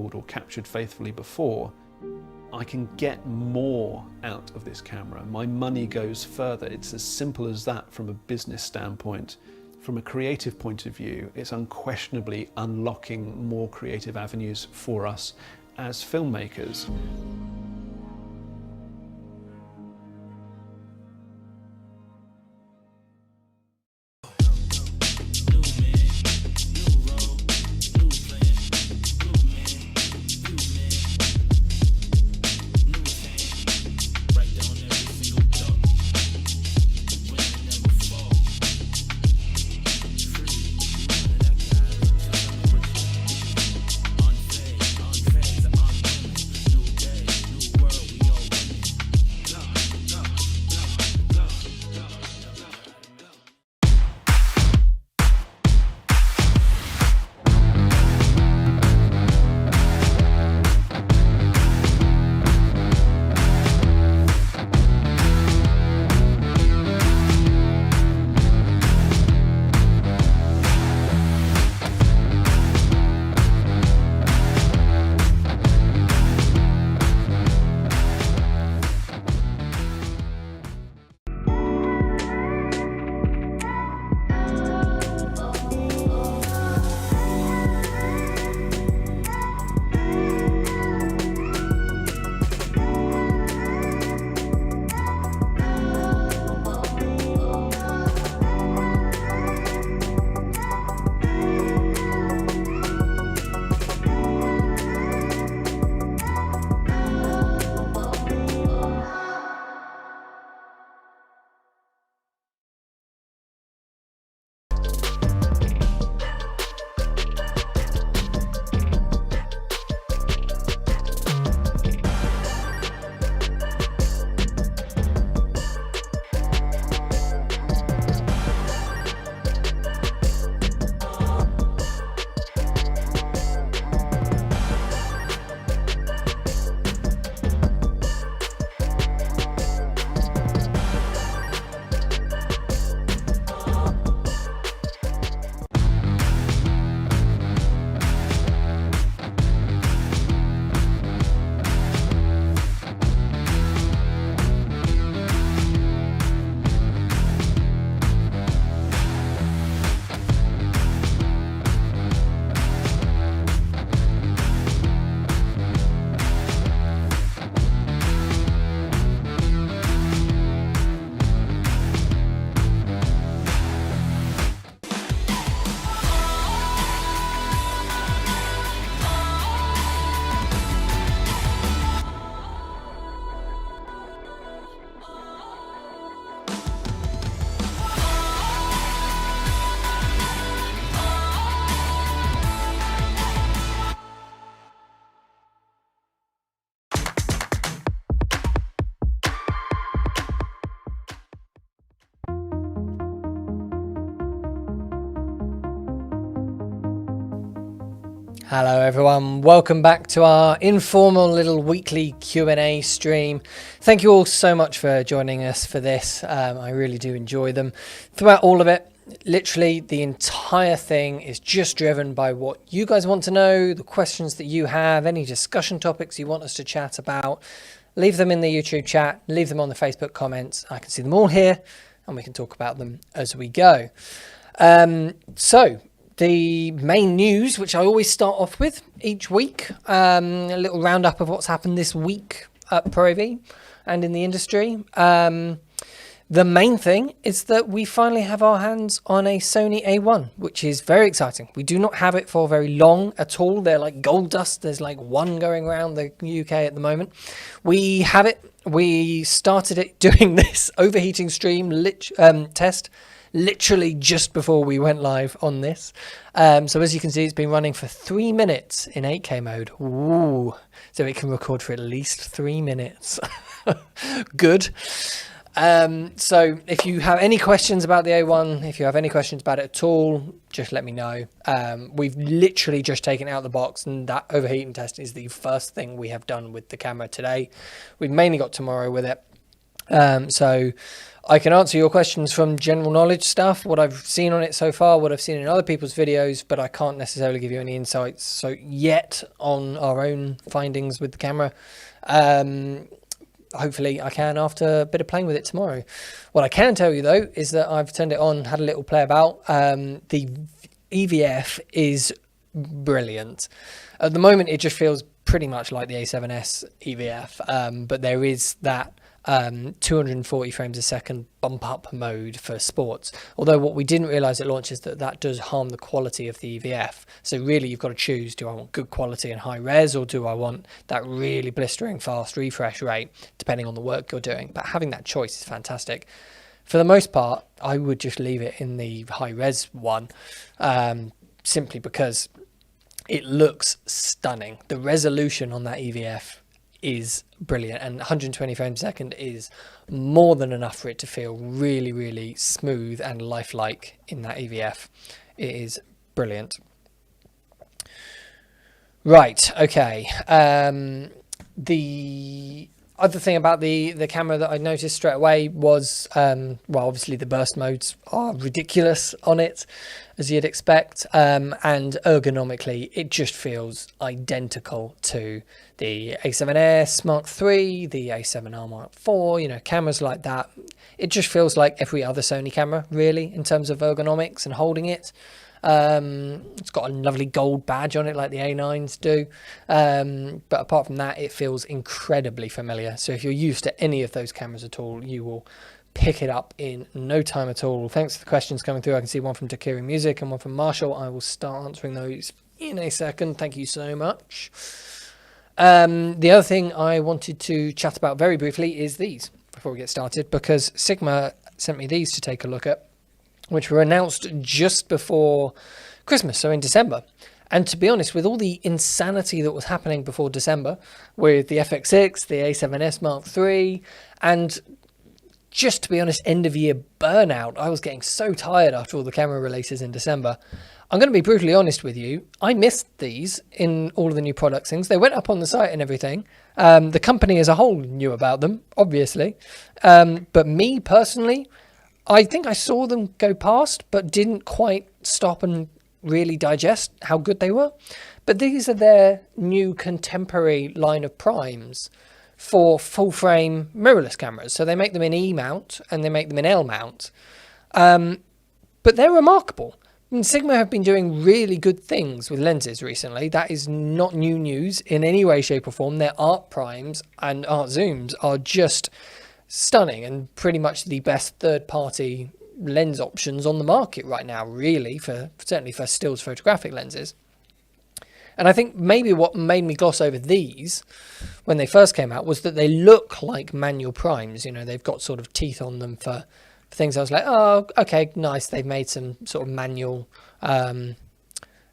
record or captured faithfully before, I can get more out of this camera. My money goes further. It's as simple as that from a business standpoint. From a creative point of view, it's unquestionably unlocking more creative avenues for us as filmmakers. Hello everyone, welcome back to our informal little weekly Q&A stream. Thank you all so much for joining us for this. I really do enjoy them. Throughout all of it, literally the entire thing is just driven by what you guys want to know, the questions that you have, any discussion topics you want us to chat about. Leave them in the YouTube chat, leave them on the Facebook comments. I can see them all here and we can talk about them as we go. So the main news, which I always start off with each week, a little roundup of what's happened this week at ProAV and in the industry. The main thing is that we finally have our hands on a Sony A1, which is very exciting. We do not have it for very long at all. They're like gold dust. There's like one going around the UK at the moment. We have it. We started it doing this overheating stream test literally just before we went live on this. So as you can see, it's been running for 3 minutes in 8K mode. Ooh, so it can record for at least 3 minutes. Good. So if you have any questions about the A1, if you have any questions about it at all, just let me know. We've literally just taken it out of the box, and that overheating test is the first thing we have done with the camera today. We've mainly got tomorrow with it. So I can answer your questions from general knowledge stuff, what I've seen on it so far, what I've seen in other people's videos, but I can't necessarily give you any insights so yet on our own findings with the camera. Hopefully I can after a bit of playing with it tomorrow. What I can tell you though is that I've turned it on, had a little play about. The EVF is brilliant. At the moment it just feels pretty much like the A7S EVF, but there is that 240 frames a second bump up mode for sports. Although what we didn't realize at launch is that that does harm the quality of the EVF. So really you've got to choose, do I want good quality and high res, or do I want that really blistering fast refresh rate, depending on the work you're doing. But having that choice is fantastic. For the most part, I would just leave it in the high res one, simply because it looks stunning. The resolution on that EVF is brilliant, and 120 frames a second is more than enough for it to feel really, really smooth and lifelike in that EVF. It is brilliant. Right, okay. The other thing about the camera that I noticed straight away was, well, obviously the burst modes are ridiculous on it, as you'd expect, and ergonomically it just feels identical to the A7S Mark III, the A7R Mark IV, you know, cameras like that. It just feels like every other Sony camera, really, in terms of ergonomics and holding it. It's got a lovely gold badge on it like the A9s do, but apart from that it feels incredibly familiar. So if you're used to any of those cameras at all, you will pick it up in no time at all. Thanks for the questions coming through. I can see one from Takiri Music and one from Marshall. I will start answering those in a second. Thank you so much. The other thing I wanted to chat about very briefly is these before we get started, because Sigma sent me these to take a look at, which were announced just before Christmas, so in December. And to be honest, with all the insanity that was happening before December, with the FX6, the A7S Mark III, and just to be honest, end of year burnout, I was getting so tired after all the camera releases in December. I'm going to be brutally honest with you. I missed these in all of the new products things. They went up on the site and everything. The company as a whole knew about them, obviously. But me personally, I think I saw them go past, but didn't quite stop and really digest how good they were. But these are their new contemporary line of primes for full frame mirrorless cameras. So they make them in E mount and they make them in L mount. But they're remarkable. And Sigma have been doing really good things with lenses recently. That is not new news in any way, shape or form. Their art primes and art zooms are just stunning and pretty much the best third-party lens options on the market right now, really, certainly for stills photographic lenses. And I think maybe what made me gloss over these when they first came out was that they look like manual primes. You know, they've got sort of teeth on them for things. I was like, oh, okay, nice. They've made some sort of manual,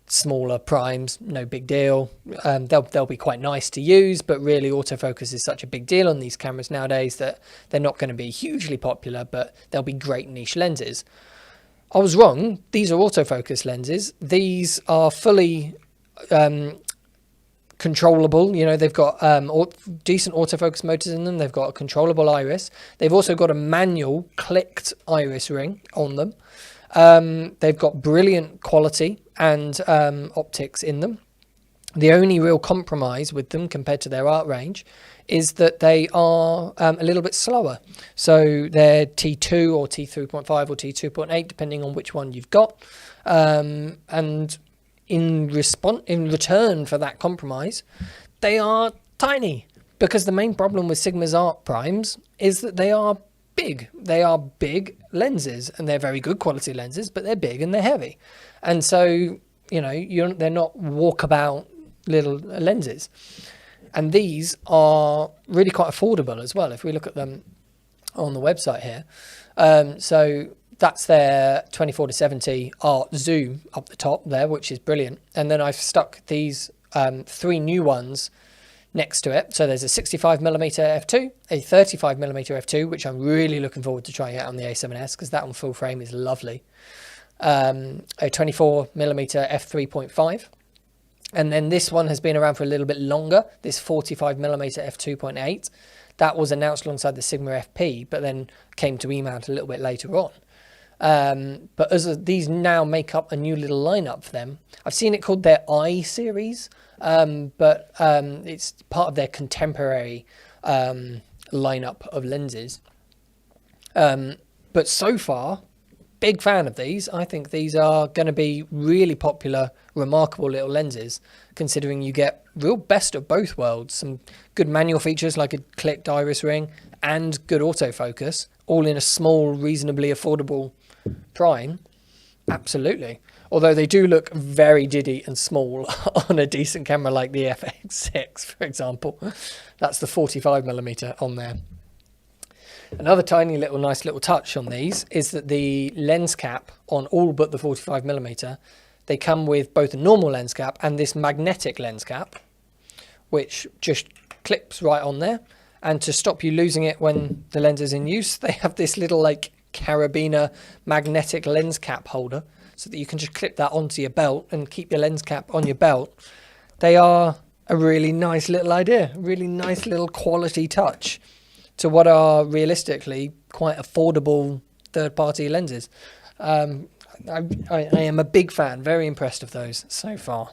smaller primes, no big deal. They'll be quite nice to use, but really autofocus is such a big deal on these cameras nowadays that they're not going to be hugely popular, but they'll be great niche lenses. I was wrong. These are autofocus lenses. These are fully controllable. You know, they've got decent autofocus motors in them. They've got a controllable iris. They've also got a manual clicked iris ring on them. They've got brilliant quality and optics in them. The only real compromise with them compared to their art range is that they are a little bit slower. So they're T2 or T3.5 or T2.8, depending on which one you've got. And in return for that compromise, they are tiny, because the main problem with Sigma's art primes is that they are big. They are big lenses, and they're very good quality lenses, but they're big and they're heavy. And so, you know, they're not walkabout little lenses. And these are really quite affordable as well, if we look at them on the website here. So that's their 24-70 art zoom up the top there, which is brilliant. And then I've stuck these three new ones next to it. So there's a 65mm f2, a 35mm f2, which I'm really looking forward to trying out on the A7S, because that on full frame is lovely. A 24mm f3.5. And then this one has been around for a little bit longer, this 45mm f2.8. That was announced alongside the Sigma FP, but then came to E-mount a little bit later on. But as these now make up a new little lineup for them, I've seen it called their I series, but it's part of their contemporary lineup of lenses. But so far, big fan of these. I think these are going to be really popular, remarkable little lenses, considering you get real best of both worlds. Some good manual features like a clicked iris ring and good autofocus, all in a small, reasonably affordable prime. Absolutely. Although they do look very diddy and small on a decent camera like the FX6, for example. That's the 45mm on there. Another tiny little nice little touch on these is that the lens cap on all but the 45mm, they come with both a normal lens cap and this magnetic lens cap, which just clips right on there. And to stop you losing it when the lens is in use, they have this little like carabiner magnetic lens cap holder so that you can just clip that onto your belt and keep your lens cap on your belt. They are a really nice little idea, really nice little quality touch to what are realistically quite affordable third-party lenses. I am a big fan, very impressed of those so far.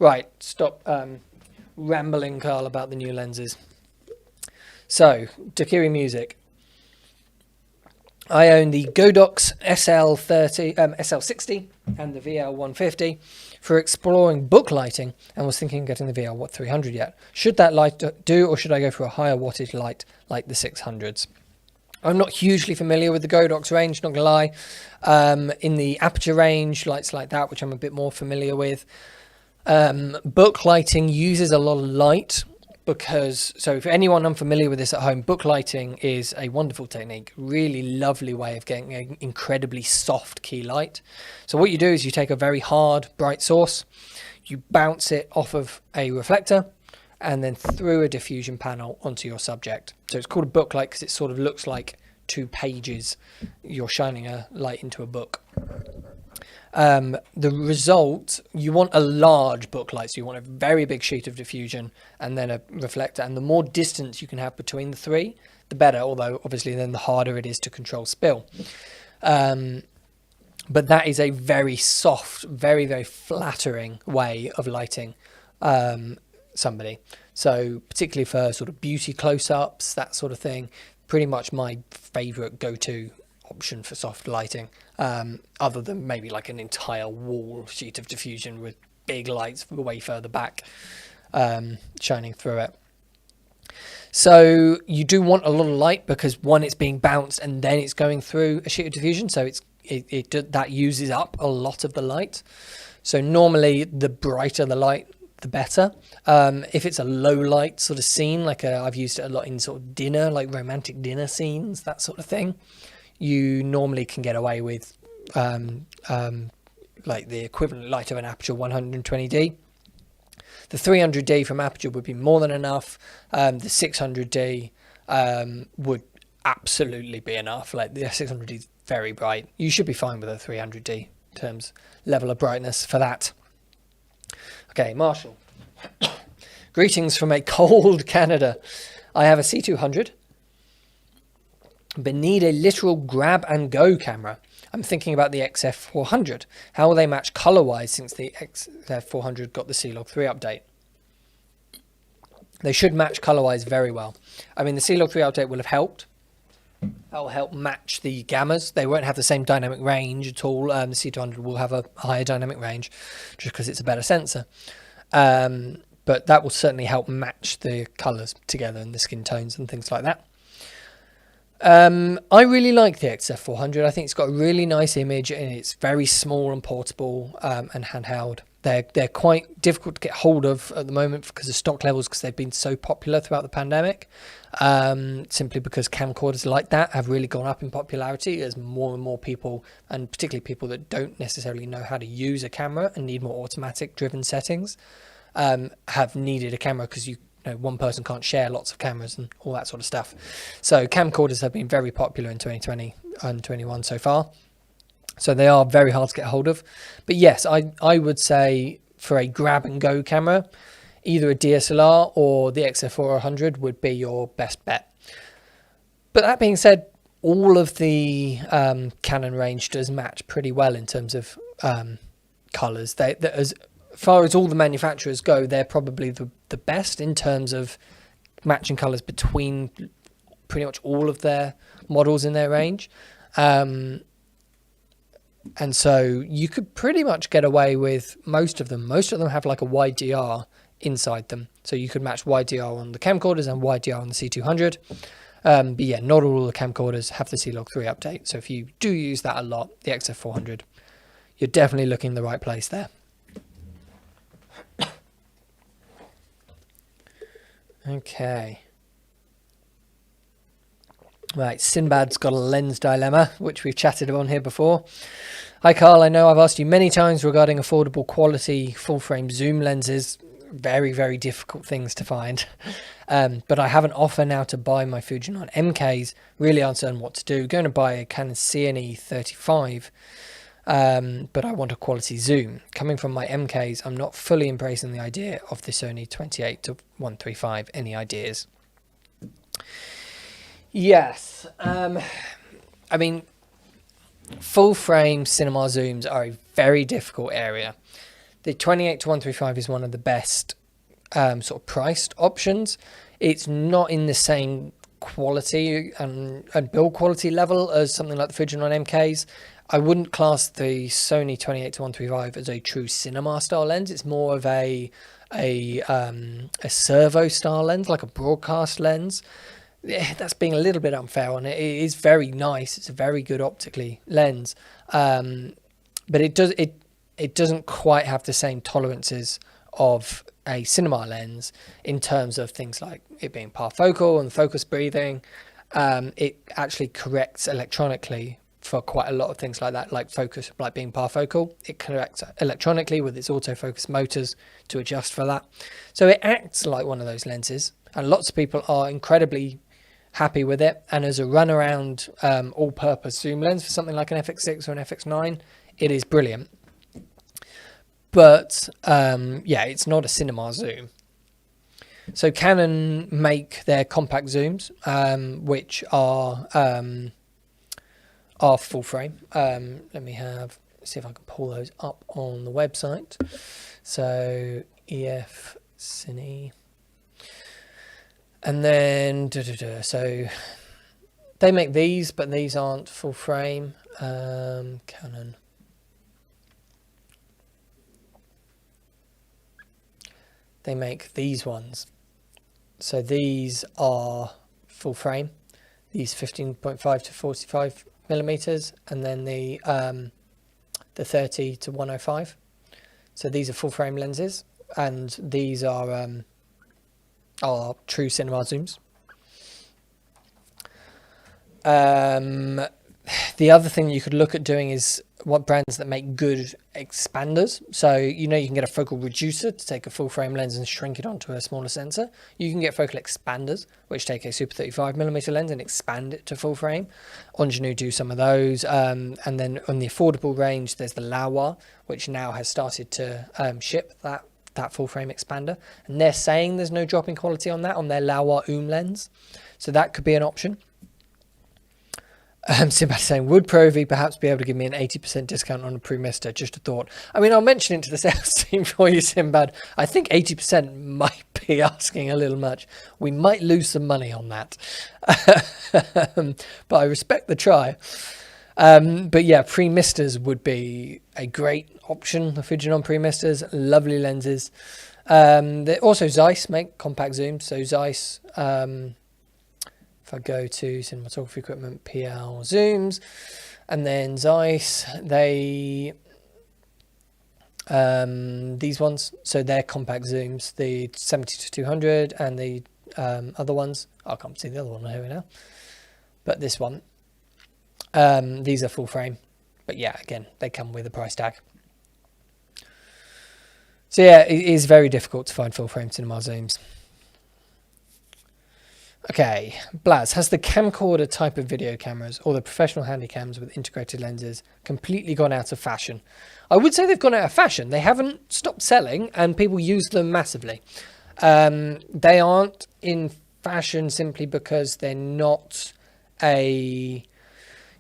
Right, stop rambling, Carl, about the new lenses. So, Dakiri Music. I own the Godox SL60 and the VL150 for exploring book lighting and was thinking of getting the VL300 yet. Should that light do, or should I go for a higher wattage light like the 600s? I'm not hugely familiar with the Godox range, not gonna lie. In the aperture range, lights like that, which I'm a bit more familiar with. Book lighting uses a lot of light, because, so for anyone unfamiliar with this at home, book lighting is a wonderful technique, really lovely way of getting an incredibly soft key light. So what you do is you take a very hard, bright source, you bounce it off of a reflector, and then through a diffusion panel onto your subject. So it's called a book light because it sort of looks like 2 pages. You're shining a light into a book. The result, you want a large book light, so you want a very big sheet of diffusion and then a reflector, and the more distance you can have between the three, the better, although obviously then the harder it is to control spill. But that is a very soft, very, very flattering way of lighting somebody. So particularly for sort of beauty close-ups, that sort of thing, pretty much my favourite go-to option for soft lighting, other than maybe like an entire wall sheet of diffusion with big lights way further back shining through it. So you do want a lot of light because one, it's being bounced and then it's going through a sheet of diffusion, so that uses up a lot of the light. So normally the brighter the light, the better. If it's a low light sort of scene, like I've used it a lot in sort of dinner, like romantic dinner scenes, that sort of thing, you normally can get away with like the equivalent light of an Aperture 120D. The 300D from Aperture would be more than enough. The 600D would absolutely be enough. Like the 600D is very bright. You should be fine with a 300D in terms level of brightness for that. Okay, Marshall. Greetings from a cold Canada. I have a C200, but need a literal grab and go camera. I'm thinking about the XF400. How will they match color-wise since the XF400 got the C-Log 3 update? They should match color-wise very well. I mean, the C-Log 3 update will have helped. That will help match the gammas. They won't have the same dynamic range at all. The C200 will have a higher dynamic range just because it's a better sensor. But that will certainly help match the colors together and the skin tones and things like that. I really like the XF400. I think it's got a really nice image and it's very small and portable and handheld. They're quite difficult to get hold of at the moment because of stock levels, because they've been so popular throughout the pandemic. Simply because camcorders like that have really gone up in popularity as more and more people, and particularly people that don't necessarily know how to use a camera and need more automatic driven settings, have needed a camera because one person can't share lots of cameras and all that sort of stuff. So camcorders have been very popular in 2020 and 21 so far. So they are very hard to get hold of. But yes, I would say for a grab and go camera, either a DSLR or the XF400 would be your best bet. But that being said, all of the Canon range does match pretty well in terms of colours. As far as all the manufacturers go, they're probably the best in terms of matching colours between pretty much all of their models in their range. And so you could pretty much get away with most of them. Most of them have like a YDR inside them. So you could match YDR on the camcorders and YDR on the C200. But yeah, not all the camcorders have the C-Log3 update. So if you do use that a lot, the XF400, you're definitely looking in the right place there. Okay. Right, Sinbad's got a lens dilemma, which we've chatted on here before. Hi Carl, I know I've asked you many times regarding affordable quality full-frame zoom lenses. Very, very difficult things to find. But I have an offer now to buy my Fujinon MKs. Really uncertain what to do. Going to buy a Canon CNE 35. But I want a quality zoom. Coming from my MKs, I'm not fully embracing the idea of the Sony 28-135. Any ideas? Yes. I mean, full frame cinema zooms are a very difficult area. The 28-135 is one of the best sort of priced options. It's not in the same quality and build quality level as something like the Fujinon MKs. I wouldn't class the Sony 28-135 as a true cinema style lens. It's more of a servo style lens, like a broadcast lens. Yeah, that's being a little bit unfair on it. It is very nice. It's a very good optically lens, but it doesn't quite have the same tolerances of a cinema lens in terms of things like it being parfocal and focus breathing. It actually corrects electronically for quite a lot of things like that, like focus, like being parfocal. It corrects electronically with its autofocus motors to adjust for that. So it acts like one of those lenses, and lots of people are incredibly happy with it. And as a runaround all-purpose zoom lens for something like an FX6 or an FX9, it is brilliant. But yeah, it's not a cinema zoom. So Canon make their compact zooms, which are full frame. Let me see if I can pull those up on the website. So EF Cine. And then, so they make these, but these aren't full frame. Canon. They make these ones. So these are full frame. These 15.5 to 45 millimeters, and then the 30 to 105. So these are full frame lenses, and these are true cinema zooms. The other thing you could look at doing is what brands that make good expanders. So, you know, you can get a focal reducer to take a full frame lens and shrink it onto a smaller sensor. You can get focal expanders, which take a super 35mm lens and expand it to full frame. Ingenue do some of those. And then on the affordable range, there's the Laowa, which now has started to ship that full frame expander. And they're saying there's no drop in quality on that, on their Laowa lens. So that could be an option. Sinbad saying, would ProAV perhaps be able to give me an 80% discount on a Premista? Just a thought. I mean, I'll mention it to the sales team for you, Sinbad. I think 80% might be asking a little much. We might lose some money on that. But I respect the try. But yeah, Premistas would be a great option. The Fujinon Premistas, lovely lenses. Also Zeiss make compact zooms. So Zeiss... I go to cinematography equipment, PL zooms, and then Zeiss, they these ones, so they're compact zooms, the 70 to 200 and the other ones, I can't see the other one here now, but this one, these are full frame, but yeah, again, they come with a price tag. So yeah, it is very difficult to find full frame cinema zooms. Okay, Blaz, has the camcorder type of video cameras or the professional handycams with integrated lenses completely gone out of fashion? I would say they've gone out of fashion. They haven't stopped selling and people use them massively. They aren't in fashion simply because they're not a,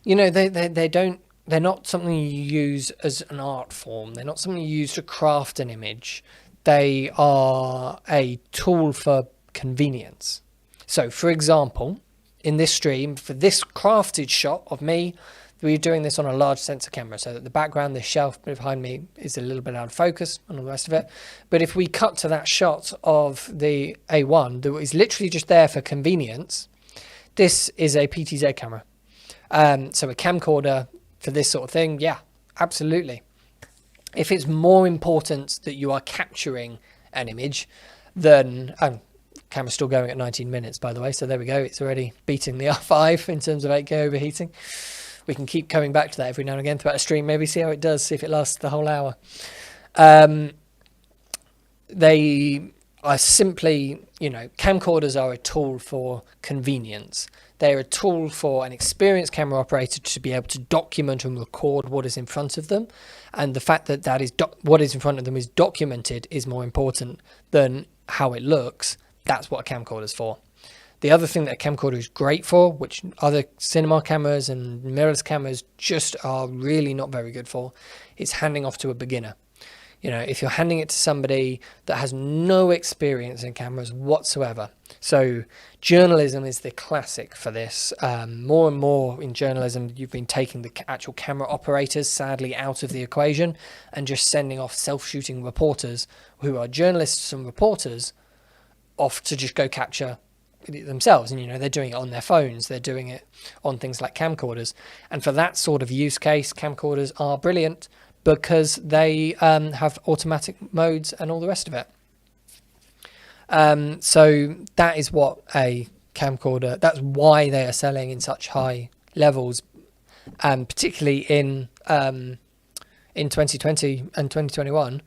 they're not something you use as an art form. They're not something you use to craft an image. They are a tool for convenience. So, for example, in this stream, for this crafted shot of me, we're doing this on a large sensor camera, so that the background, the shelf behind me, is a little bit out of focus and all the rest of it. But if we cut to that shot of the A1 that is literally just there for convenience, this is a PTZ camera. So a camcorder for this sort of thing, yeah, absolutely. If it's more important that you are capturing an image than... camera's still going at 19 minutes, by the way, so there we go. It's already beating the R5 in terms of 8K overheating. We can keep coming back to that every now and again throughout a stream, maybe see how it does, see if it lasts the whole hour. They are simply, camcorders are a tool for convenience. They're a tool for an experienced camera operator to be able to document and record what is in front of them. And the fact that what is in front of them is documented is more important than how it looks. That's what a camcorder is for. The other thing that a camcorder is great for, which other cinema cameras and mirrorless cameras just are really not very good for, is handing off to a beginner. If you're handing it to somebody that has no experience in cameras whatsoever. So journalism is the classic for this. More and more in journalism, you've been taking the actual camera operators, sadly, out of the equation and just sending off self-shooting reporters who are journalists and reporters off to just go capture themselves. And they're doing it on their phones, they're doing it on things like camcorders, and for that sort of use case, camcorders are brilliant because they have automatic modes and all the rest of it. So that is what a camcorder, that's why they are selling in such high levels, and particularly in 2020 and 2021.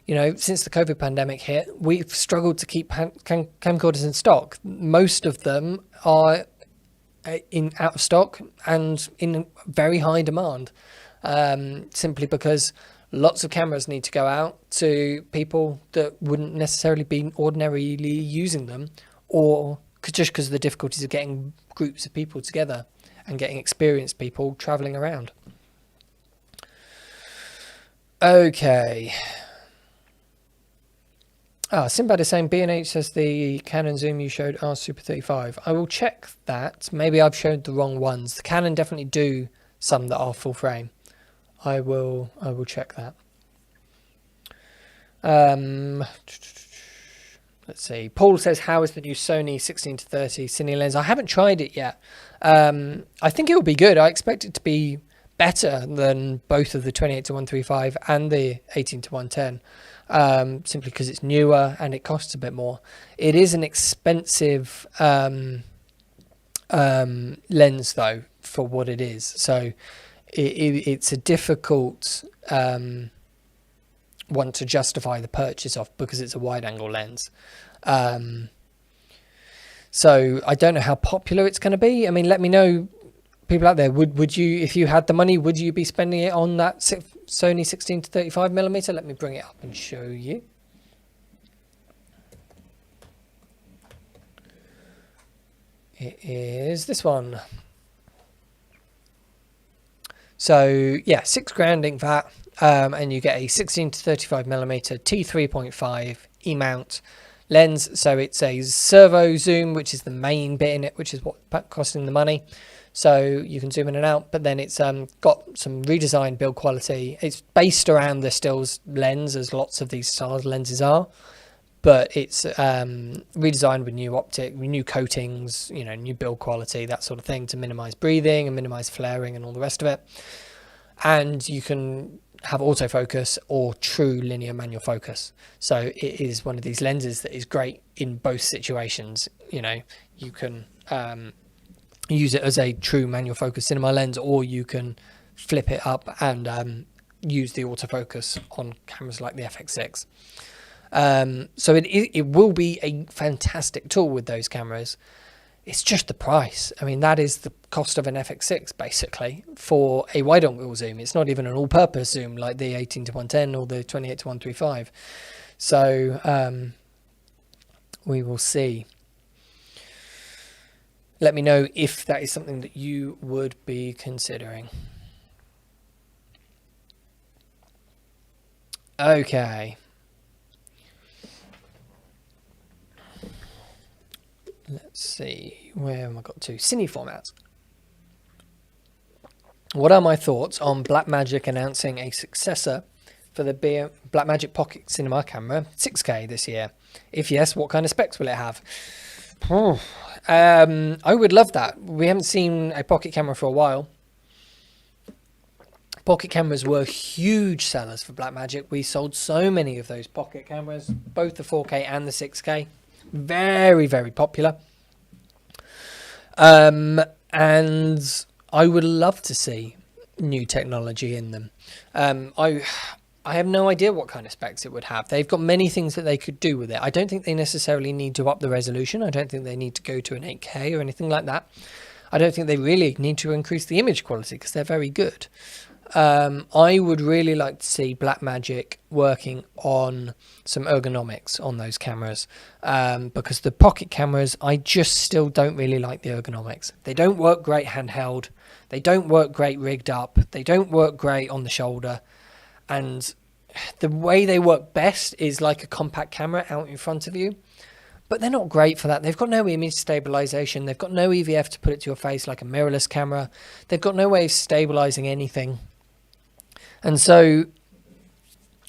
Since the COVID pandemic hit, we've struggled to keep camcorders in stock. Most of them are out of stock and in very high demand, simply because lots of cameras need to go out to people that wouldn't necessarily be ordinarily using them, or just because of the difficulties of getting groups of people together and getting experienced people traveling around. Okay. Sinbad is saying B&H says the Canon zoom you showed are Super 35. I will check that. Maybe I've showed the wrong ones. The Canon definitely do some that are full frame. I will check that. Let's see. Paul says, how is the new Sony 16-30 Cine lens? I haven't tried it yet. I think it will be good. I expect it to be better than both of the 28-135 and the 18-110. Simply because it's newer and it costs a bit more. It is an expensive lens though for what it is, so it's a difficult one to justify the purchase of because it's a wide angle lens. So I don't know how popular it's going to be. I mean, let me know, people out there, would you, if you had the money, would you be spending it on that Sony 16-35mm? Let me bring it up and show you. It is this one. So yeah, £6,000 in VAT, and you get a 16-35mm t3.5 E-mount lens. So it's a servo zoom, which is the main bit in it, which is what costing the money. So you can zoom in and out, but then it's got some redesigned build quality. It's based around the stills lens, as lots of these style lenses are, but it's redesigned with new optic, new coatings, new build quality, that sort of thing, to minimize breathing and minimize flaring and all the rest of it. And you can have autofocus or true linear manual focus. So it is one of these lenses that is great in both situations. You can use it as a true manual focus cinema lens, or you can flip it up and use the autofocus on cameras like the FX6. So it will be a fantastic tool with those cameras. It's just the price. I mean, that is the cost of an FX6 basically for a wide angle zoom. It's not even an all-purpose zoom like the 18-110 or the 28-135. So We will see. Let me know if that is something that you would be considering. Okay. Let's see. Where have I got to? Cine formats. What are my thoughts on Blackmagic announcing a successor for the Blackmagic Pocket Cinema camera 6K this year? If yes, what kind of specs will it have? I would love that. We haven't seen a pocket camera for a while. Pocket cameras were huge sellers for Blackmagic. We sold so many of those pocket cameras, both the 4K and the 6K. Very, very popular. And I would love to see new technology in them. I have no idea what kind of specs it would have. They've got many things that they could do with it. I don't think they necessarily need to up the resolution. I don't think they need to go to an 8K or anything like that. I don't think they really need to increase the image quality because they're very good. I would really like to see Blackmagic working on some ergonomics on those cameras, because the pocket cameras, I just still don't really like the ergonomics. They don't work great handheld. They don't work great rigged up. They don't work great on the shoulder. And the way they work best is like a compact camera out in front of you. But they're not great for that. They've got no image stabilization. They've got no EVF to put it to your face like a mirrorless camera. They've got no way of stabilizing anything. And so,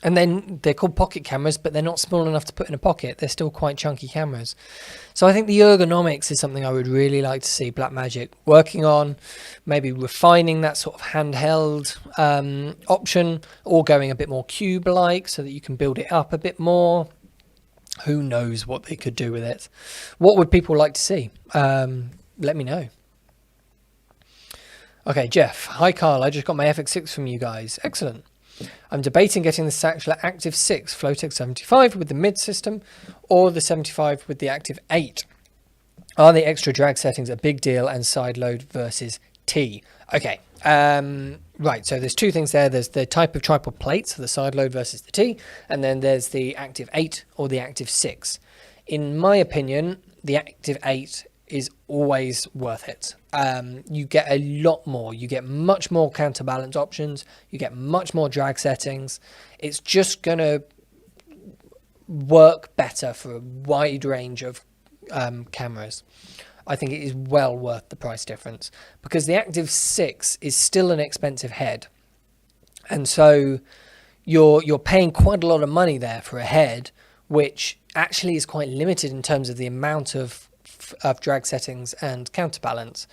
and then they're called pocket cameras, but they're not small enough to put in a pocket. They're still quite chunky cameras. So I think the ergonomics is something I would really like to see Blackmagic working on, maybe refining that sort of handheld option, or going a bit more cube-like so that you can build it up a bit more. Who knows what they could do with it? What would people like to see? Let me know. Okay, Jeff. Hi, Carl. I just got my FX6 from you guys. Excellent. I'm debating getting the Saxler Active 6 Flowtech 75 with the mid system or the 75 with the Active 8. Are the extra drag settings a big deal, and side load versus T? Okay. Right, so there's two things there. There's the type of tripod plate, so the side load versus the T, and then there's the Active 8 or the Active 6. In my opinion, the Active 8 is always worth it. You get a lot more. You get much more counterbalance options. You get much more drag settings. It's just going to work better for a wide range of cameras. I think it is well worth the price difference, because the Active 6 is still an expensive head. And so you're paying quite a lot of money there for a head, which actually is quite limited in terms of the amount of drag settings and counterbalance.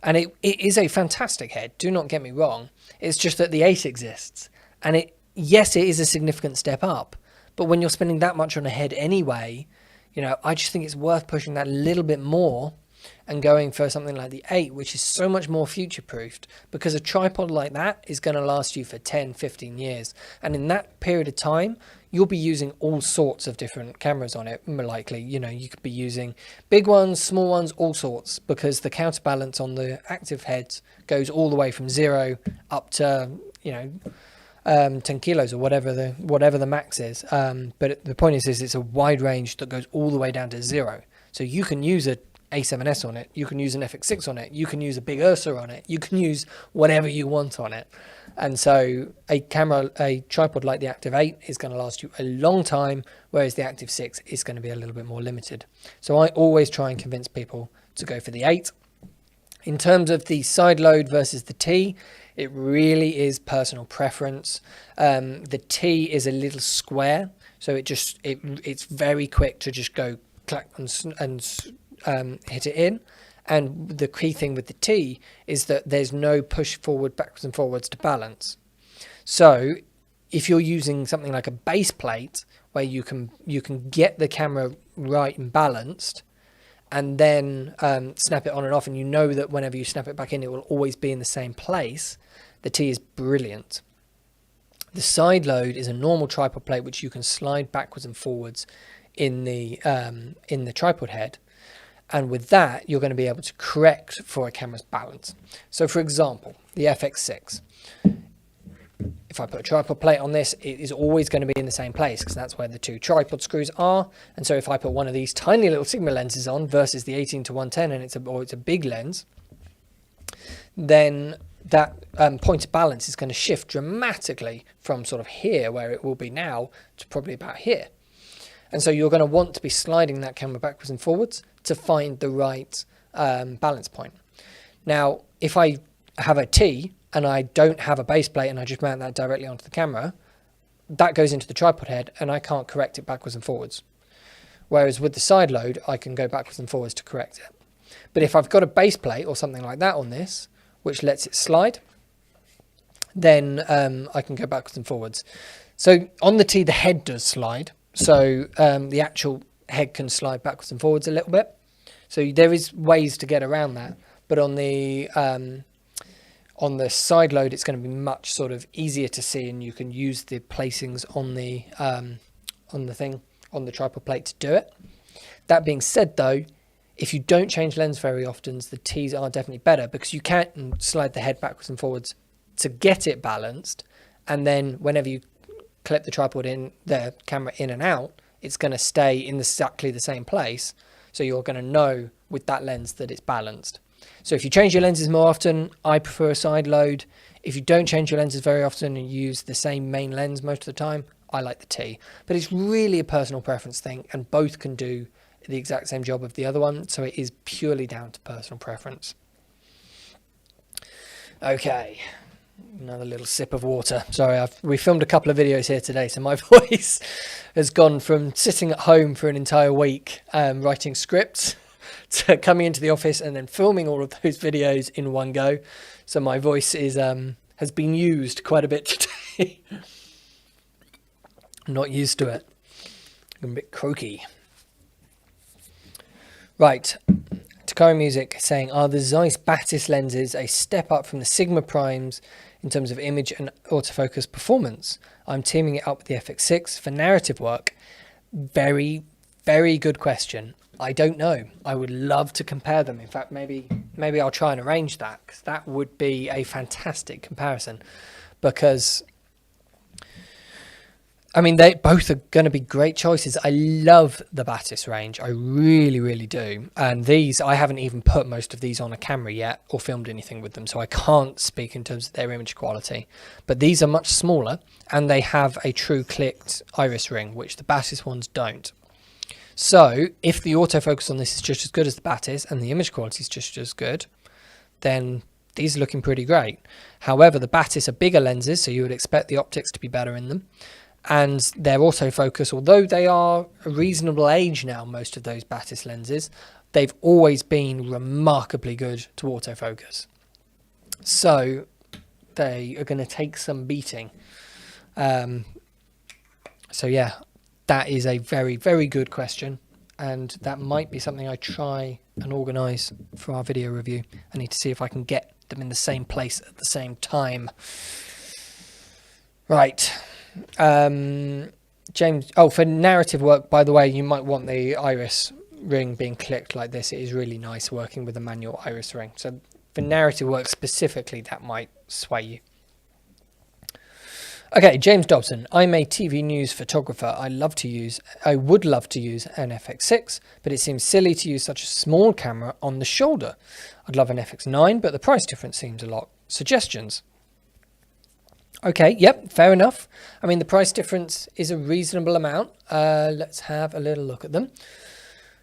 And it is a fantastic head, do not get me wrong. It's just that the 8 exists, and yes, it is a significant step up, but when you're spending that much on a head anyway, I just think it's worth pushing that a little bit more and going for something like the 8, which is so much more future-proofed, because a tripod like that is going to last you for 10, 15 years. And in that period of time, you'll be using all sorts of different cameras on it, more likely. You could be using big ones, small ones, all sorts, because the counterbalance on the active heads goes all the way from 0 up to, 10 kilos or whatever the max is. But the point is it's a wide range that goes all the way down to 0. So you can use a A7S on it, you can use an FX6 on it, you can use a big Ursa on it, you can use whatever you want on it. And so a tripod like the Active 8 is going to last you a long time, whereas the Active 6 is going to be a little bit more limited. So I always try and convince people to go for the 8. In terms of the side load versus the T, it really is personal preference. The T is a little square, so it's very quick to just go clack and hit it in. And the key thing with the T is that there's no push forward, backwards and forwards to balance. So if you're using something like a base plate where you can get the camera right and balanced, and then snap it on and off, and you know that whenever you snap it back in, it will always be in the same place, the T is brilliant. The side load is a normal tripod plate which you can slide backwards and forwards in the tripod head. And with that, you're going to be able to correct for a camera's balance. So for example, the FX6. if I put a tripod plate on this, it is always going to be in the same place because that's where the two tripod screws are. And so if I put one of these tiny little Sigma lenses on versus the 18-110 and it's a big lens, then that point of balance is going to shift dramatically from sort of here where it will be now to probably about here. And so you're going to want to be sliding that camera backwards and forwards to find the right balance point. Now, if I have a T and I don't have a base plate and I just mount that directly onto the camera, that goes into the tripod head and I can't correct it backwards and forwards. Whereas with the side load, I can go backwards and forwards to correct it. But if I've got a base plate or something like that on this, which lets it slide, then I can go backwards and forwards. So on the T, the head does slide. So the actual head can slide backwards and forwards a little bit. So there is ways to get around that. But on the side load, it's going to be much sort of easier to see, and you can use the placings on the tripod plate to do it. That being said, though, if you don't change lens very often, the T's are definitely better because you can slide the head backwards and forwards to get it balanced, and then whenever you clip the tripod in, the camera in and out, it's going to stay in exactly the same place. So you're going to know with that lens that it's balanced. So if you change your lenses more often, I prefer a side load. If you don't change your lenses very often and use the same main lens most of the time, I like the T. But it's really a personal preference thing, and both can do the exact same job of the other one. So it is purely down to personal preference. Okay. Another little sip of water. Sorry, we filmed a couple of videos here today, so my voice has gone from sitting at home for an entire week writing scripts to coming into the office and then filming all of those videos in one go. So my voice is has been used quite a bit today. I'm not used to it. I'm a bit croaky. Right. Takara Music saying, are the Zeiss Batis lenses a step up from the Sigma Primes in terms of image and autofocus performance? I'm teaming it up with the FX6 for narrative work. Very, very good question. I don't know. I would love to compare them. In fact, maybe I'll try and arrange that, because that would be a fantastic comparison. Because, I mean, they both are going to be great choices. I love the Batis range. I really, really do. And these, I haven't even put most of these on a camera yet or filmed anything with them, so I can't speak in terms of their image quality. But these are much smaller, and they have a true clicked iris ring, which the Batis ones don't. So if the autofocus on this is just as good as the Batis and the image quality is just as good, then these are looking pretty great. However, the Batis are bigger lenses, so you would expect the optics to be better in them. And their autofocus, although they are a reasonable age now, most of those Batis lenses, they've always been remarkably good to autofocus. So they are going to take some beating. So yeah, that is a very, very good question. And that might be something I try and organise for our video review. I need to see if I can get them in the same place at the same time. Right. James, for narrative work, by the way, you might want the iris ring being clicked like this. It is really nice working with a manual iris ring. So for narrative work specifically, that might sway you. Okay, James Dobson. I'm a TV news photographer. I would love to use an FX6, but it seems silly to use such a small camera on the shoulder. I'd love an FX9, but the price difference seems a lot. Suggestions? Okay, yep, fair enough. I mean, the price difference is a reasonable amount. Let's have a little look at them.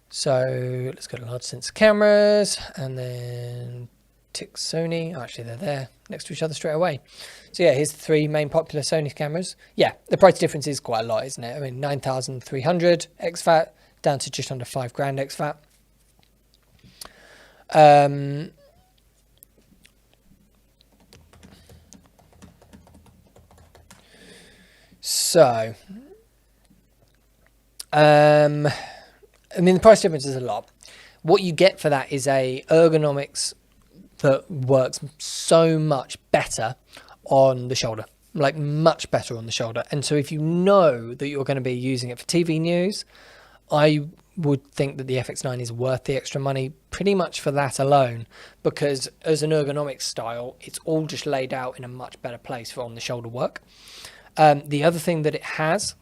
So let's go to large sensor cameras and then tick Sony. Oh, actually, they're there next to each other straight away. So yeah, here's the three main popular Sony cameras. Yeah, the price difference is quite a lot, isn't it? I mean, 9,300 ex-VAT down to just under 5 grand ex-VAT. So, I mean, the price difference is a lot. What you get for that is a ergonomics that works so much better on the shoulder, like much better on the shoulder. And so if you know that you're going to be using it for TV news, I would think that the FX9 is worth the extra money pretty much for that alone, because as an ergonomic style, it's all just laid out in a much better place for on the shoulder work. The other thing that it has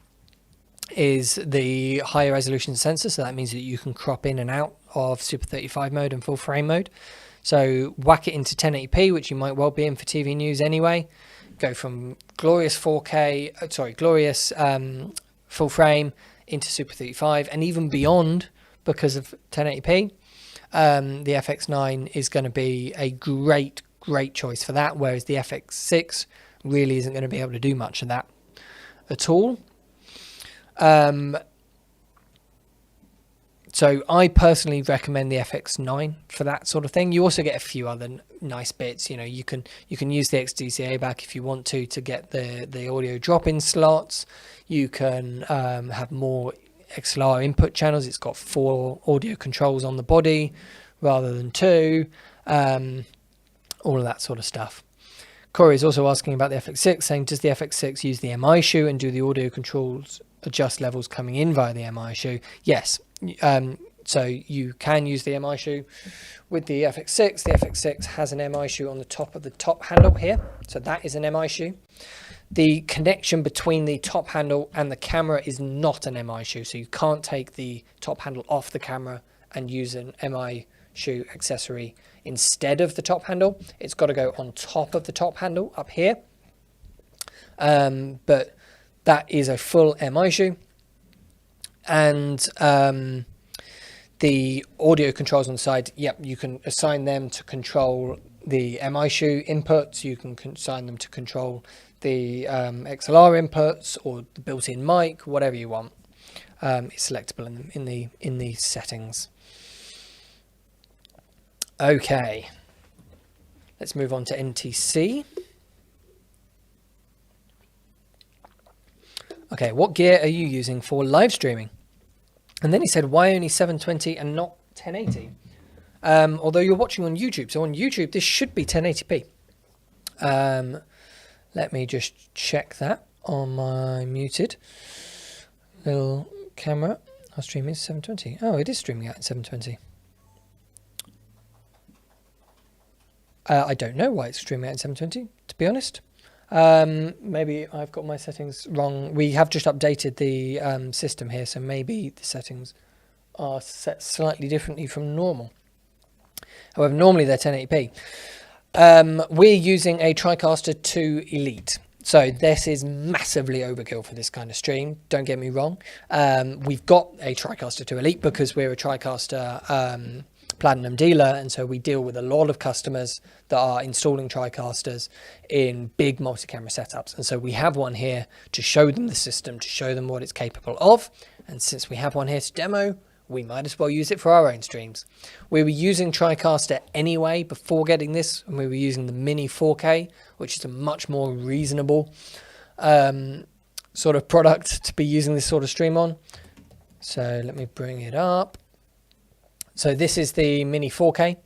is the higher resolution sensor, so that means that you can crop in and out of Super 35 mode and full frame mode. So whack it into 1080p, which you might well be in for TV news anyway. Go from glorious full frame into Super 35 and even beyond because of 1080p. The FX9 is going to be a great choice for that, whereas the FX6 really isn't going to be able to do much of that at all. So I personally recommend the FX9 for that sort of thing. You also get a few other nice bits. You know, you can use the XDCA back if you want to get the audio drop-in slots. You can have more XLR input channels. It's got 4 audio controls on the body rather than 2. All of that sort of stuff. Corey is also asking about the FX6, saying, does the FX6 use the MI shoe and do the audio controls adjust levels coming in via the MI shoe? Yes. So you can use the MI shoe with the FX6. The FX6 has an MI shoe on the top of the top handle here. So that is an MI shoe. The connection between the top handle and the camera is not an MI shoe. So you can't take the top handle off the camera and use an MI shoe accessory instead of the top handle. It's got to go on top of the top handle up here. But that is a full MI shoe. And the audio controls on the side, yep, you can assign them to control the MI shoe inputs. You can assign them to control the XLR inputs or the built-in mic, whatever you want. It's selectable in the settings. Okay, let's move on to NTC. Okay, what gear are you using for live streaming? And then he said, why only 720 and not 1080? Although you're watching on YouTube, so on YouTube this should be 1080p. Let me just check that on my muted little camera. Our stream is 720. Oh, it is streaming out in 720. I don't know why it's streaming out in 720, to be honest. Maybe I've got my settings wrong. We have just updated the system here, so maybe the settings are set slightly differently from normal. However, normally they're 1080p. We're using a TriCaster 2 Elite. So this is massively overkill for this kind of stream. Don't get me wrong. We've got a TriCaster 2 Elite because we're a TriCaster Platinum dealer, and so we deal with a lot of customers that are installing TriCasters in big multi-camera setups, and so we have one here to show them the system, to show them what it's capable of. And since we have one here to demo, we might as well use it for our own streams. We were using TriCaster anyway before getting this, and we were using the Mini 4K, which is a much more reasonable sort of product to be using this sort of stream on. So let me bring it up. So this is the Mini 4K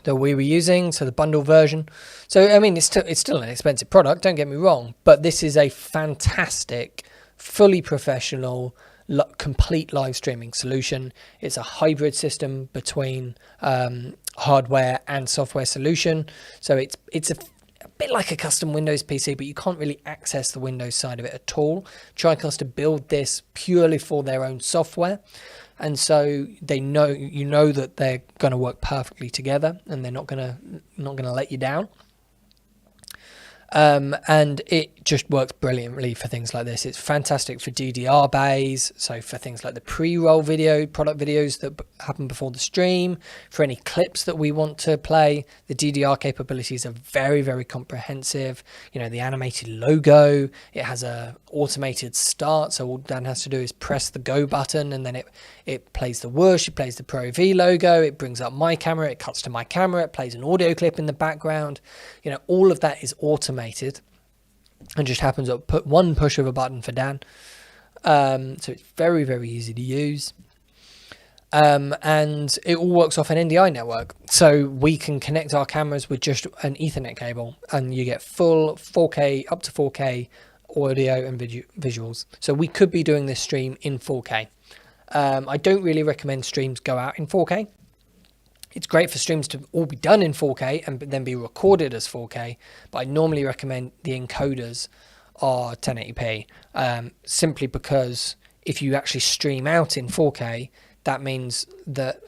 that we were using, so the bundle version. So, I mean, it's still an expensive product, don't get me wrong, but this is a fantastic, fully professional, complete live streaming solution. It's a hybrid system between hardware and software solution. So it's a bit like a custom Windows PC, but you can't really access the Windows side of it at all. TriCaster build this purely for their own software. And so they know, you know, that they're going to work perfectly together, and they're not going to let you down. And it just works brilliantly for things like this. It's fantastic for DDR bays, so for things like the pre-roll video, product videos that happen before the stream, for any clips that we want to play. The DDR capabilities are very, very comprehensive. You know, the animated logo, it has a automated start, so all Dan has to do is press the go button, and then it plays the whoosh, it plays the ProAV logo, it brings up my camera, it cuts to my camera, it plays an audio clip in the background. You know, all of that is automated and just happens to put one push of a button for Dan. So it's very, very easy to use. And it all works off an NDI network. So we can connect our cameras with just an Ethernet cable, and you get full 4K, up to 4K audio and visuals. So we could be doing this stream in 4K. I don't really recommend streams go out in 4K. It's great for streams to all be done in 4K and then be recorded as 4K, but I normally recommend the encoders are 1080p, simply because if you actually stream out in 4K, that means that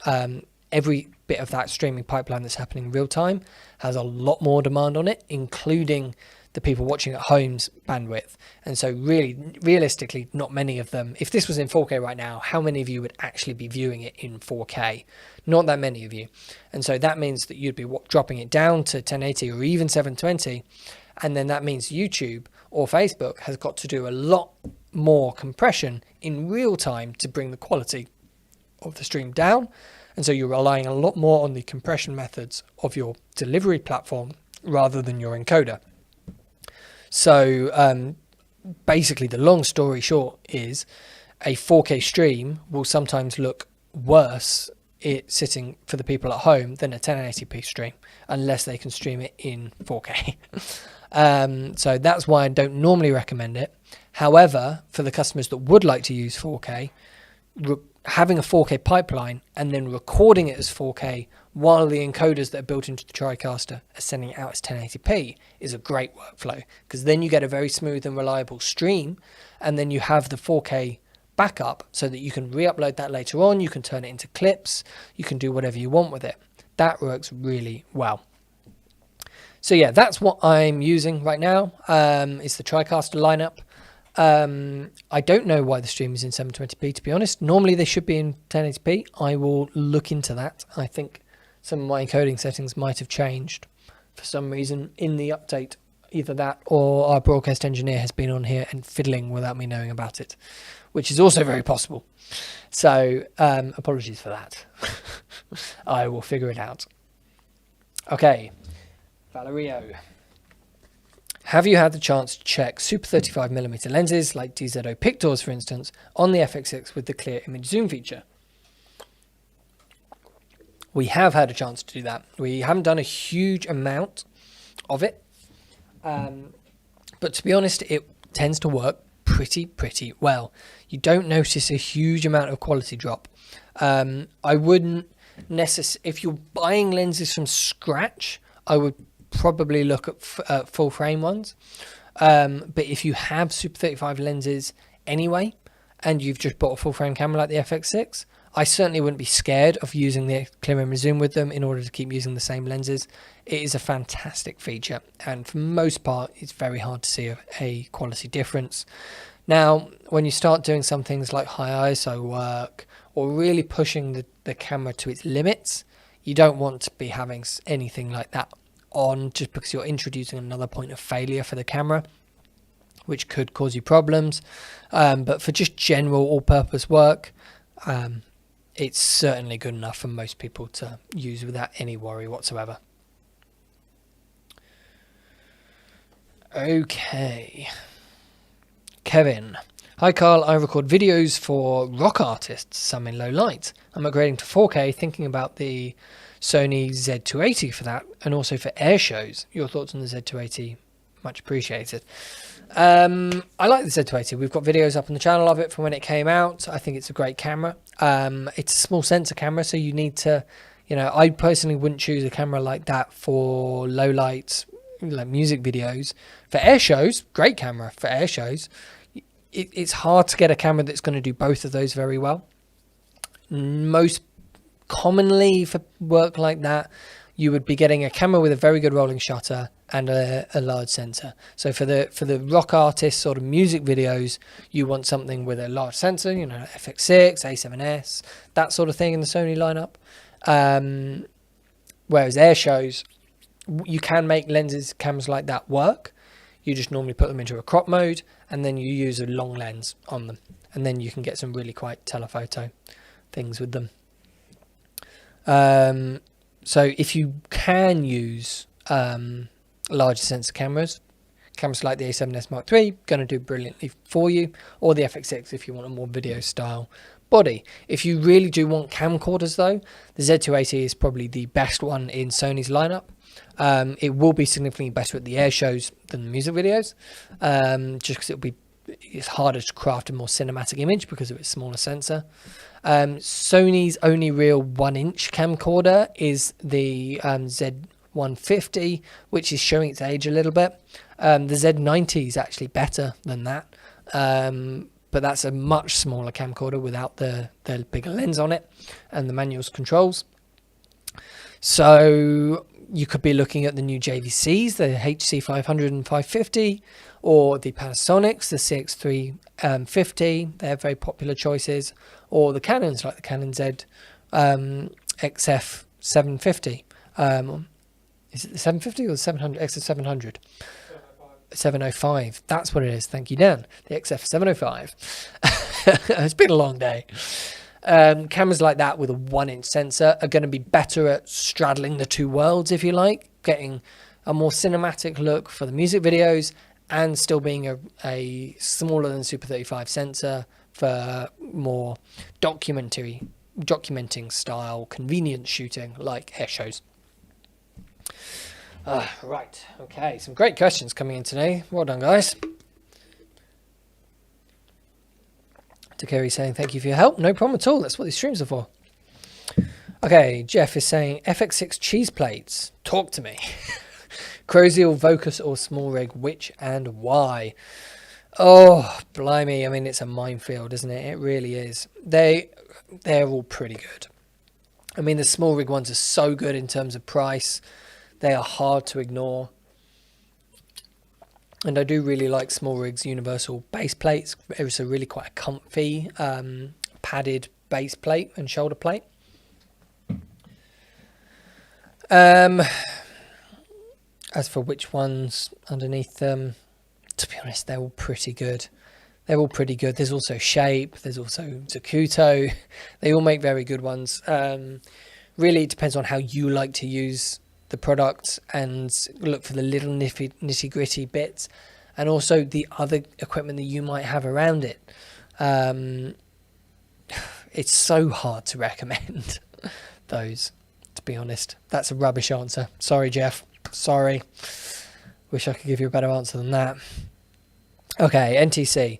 every bit of that streaming pipeline that's happening in real time has a lot more demand on it, including the people watching at home's bandwidth. And so realistically, not many of them, if this was in 4K right now, how many of you would actually be viewing it in 4K? Not that many of you. And so that means that you'd be dropping it down to 1080 or even 720. And then that means YouTube or Facebook has got to do a lot more compression in real time to bring the quality of the stream down. And so you're relying a lot more on the compression methods of your delivery platform rather than your encoder. So basically the long story short is a 4K stream will sometimes look worse it sitting for the people at home than a 1080p stream, unless they can stream it in 4K. So that's why I don't normally recommend it. However, for the customers that would like to use 4K, having a 4K pipeline and then recording it as 4K while the encoders that are built into the TriCaster are sending it out as 1080p is a great workflow, because then you get a very smooth and reliable stream, and then you have the 4K backup so that you can re-upload that later on, you can turn it into clips, you can do whatever you want with it. That works really well. So yeah, that's what I'm using right now. It's the TriCaster lineup. I don't know why the stream is in 720p, to be honest. Normally they should be in 1080p. I will look into that. I think some of my encoding settings might have changed for some reason in the update. Either that or our broadcast engineer has been on here and fiddling without me knowing about it, which is also very possible. So apologies for that. I will figure it out. Okay, Valerio. Have you had the chance to check Super 35mm lenses like DZO Pictors, for instance, on the FX6 with the clear image zoom feature? We have had a chance to do that. We haven't done a huge amount of it, but to be honest, it tends to work pretty well. You don't notice a huge amount of quality drop. I wouldn't necessarily, if you're buying lenses from scratch, I would probably look at full frame ones. But if you have Super 35 lenses anyway, and you've just bought a full frame camera like the FX6, I certainly wouldn't be scared of using the clear image zoom with them in order to keep using the same lenses. It is a fantastic feature, and for the most part, it's very hard to see a quality difference. Now, when you start doing some things like high ISO work, or really pushing the camera to its limits, you don't want to be having anything like that on, just because you're introducing another point of failure for the camera, which could cause you problems. But for just general all-purpose work, it's certainly good enough for most people to use without any worry whatsoever. Okay. Kevin. Hi Carl, I record videos for rock artists, some in low light. I'm upgrading to 4K, thinking about the Sony Z280 for that, and also for air shows. Your thoughts on the Z280? Much appreciated. I like the Z280. We've got videos up on the channel of it from when it came out. I think it's a great camera. It's a small sensor camera, so you need to, I personally wouldn't choose a camera like that for low light, like music videos. For air shows, great camera for air shows. It's hard to get a camera that's going to do both of those very well. Most commonly for work like that, you would be getting a camera with a very good rolling shutter and a large sensor. So for the rock artist sort of music videos, you want something with a large sensor, FX6, A7S, that sort of thing in the Sony lineup. Whereas air shows, you can make cameras like that work. You just normally put them into a crop mode, and then you use a long lens on them, and then you can get some really quite telephoto things with them. So if you can use larger sensor cameras like the A7S Mark III, going to do brilliantly for you, or the FX6 if you want a more video style body. If you really do want camcorders though, the Z280 is probably the best one in Sony's lineup. It will be significantly better at the air shows than the music videos, just because it's harder to craft a more cinematic image because of its smaller sensor. Sony's only real 1-inch camcorder is the Z150, which is showing its age a little bit. The Z90 is actually better than that, but that's a much smaller camcorder without the bigger lens on it and the manuals controls. So you could be looking at the new JVCs, the HC500 and 550, or the Panasonics, the CX350. They're very popular choices, or the Canons like the Canon Z XF750. Is it the 750 or the 700? XF700. 705. That's what it is. Thank you, Dan. The XF705. It's been a long day. Cameras like that with a 1-inch sensor are going to be better at straddling the two worlds, if you like, getting a more cinematic look for the music videos and still being a smaller than Super 35 sensor for more documenting style convenience shooting like air shows. Right, okay, some great questions coming in today. Well done, guys. Takeri saying thank you for your help. No problem at all. That's what these streams are for. Okay, Jeff is saying FX6 cheese plates. Talk to me. Croziel, Vocus, or small rig, which and why? Oh, blimey. I mean, it's a minefield, isn't it? It really is. They're all pretty good. I mean, the small rig ones are so good in terms of price. They are hard to ignore. And I do really like small rig's universal base plates. It's a really quite a comfy padded base plate and shoulder plate. As for which ones underneath them, to be honest, they're all pretty good. They're all pretty good. There's also Shape. There's also Zacuto. They all make very good ones. Really, it depends on how you like to use the product and look for the little nitty gritty bits and also the other equipment that you might have around it. It's so hard to recommend those, to be honest. That's a rubbish answer. Sorry, Jeff. Sorry. Wish I could give you a better answer than that. Okay, NTC.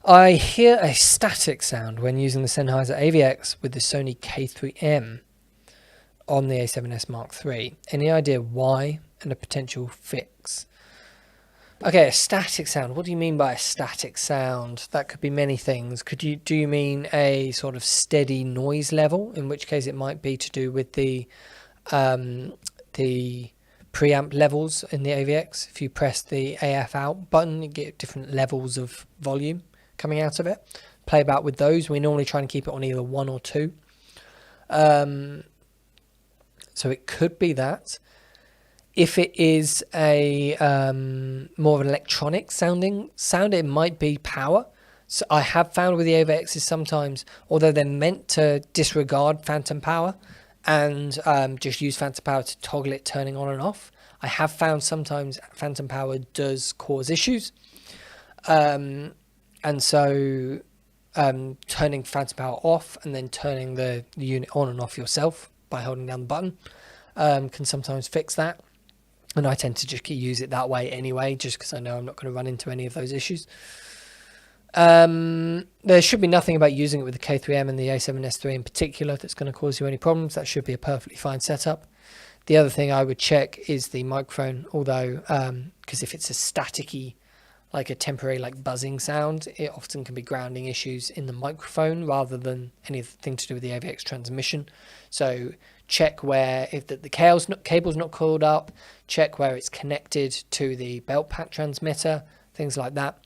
I hear a static sound when using the Sennheiser AVX with the Sony K3M on the A7S Mark III. Any idea why and a potential fix? Okay, a static sound. What do you mean by a static sound? That could be many things. Do you mean a sort of steady noise level? In which case it might be to do with the preamp levels in the AVX. If you press the AF out button, you get different levels of volume coming out of it. Play about with those. We normally try and keep it on either 1 or 2. So it could be that. If it is a more of an electronic sounding sound, it might be power. So I have found with the AVXs sometimes, although they're meant to disregard phantom power and just use phantom power to toggle it turning on and off, I have found sometimes phantom power does cause issues. And so turning phantom power off and then turning the unit on and off yourself by holding down the button can sometimes fix that. And I tend to just use it that way anyway, just because I know I'm not going to run into any of those issues. There should be nothing about using it with the K3M and the A7S III in particular that's going to cause you any problems. That should be a perfectly fine setup. The other thing I would check is the microphone, although because if it's a staticky, like a temporary like buzzing sound, it often can be grounding issues in the microphone rather than anything to do with the AVX transmission. So check where if the cable's not coiled up, check where it's connected to the belt pack transmitter, things like that,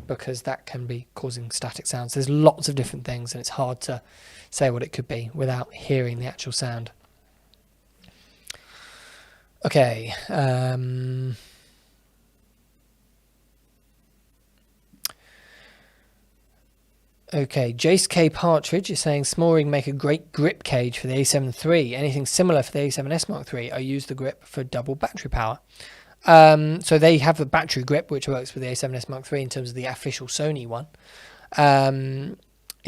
because that can be causing static sounds. There's lots of different things and it's hard to say what it could be without hearing the actual sound. Okay. Okay, Jace K. Partridge is saying small rig make a great grip cage for the A7 III. Anything similar for the A7S Mark III? I use the grip for double battery power. So they have a battery grip which works with the A7S Mark III in terms of the official Sony one. In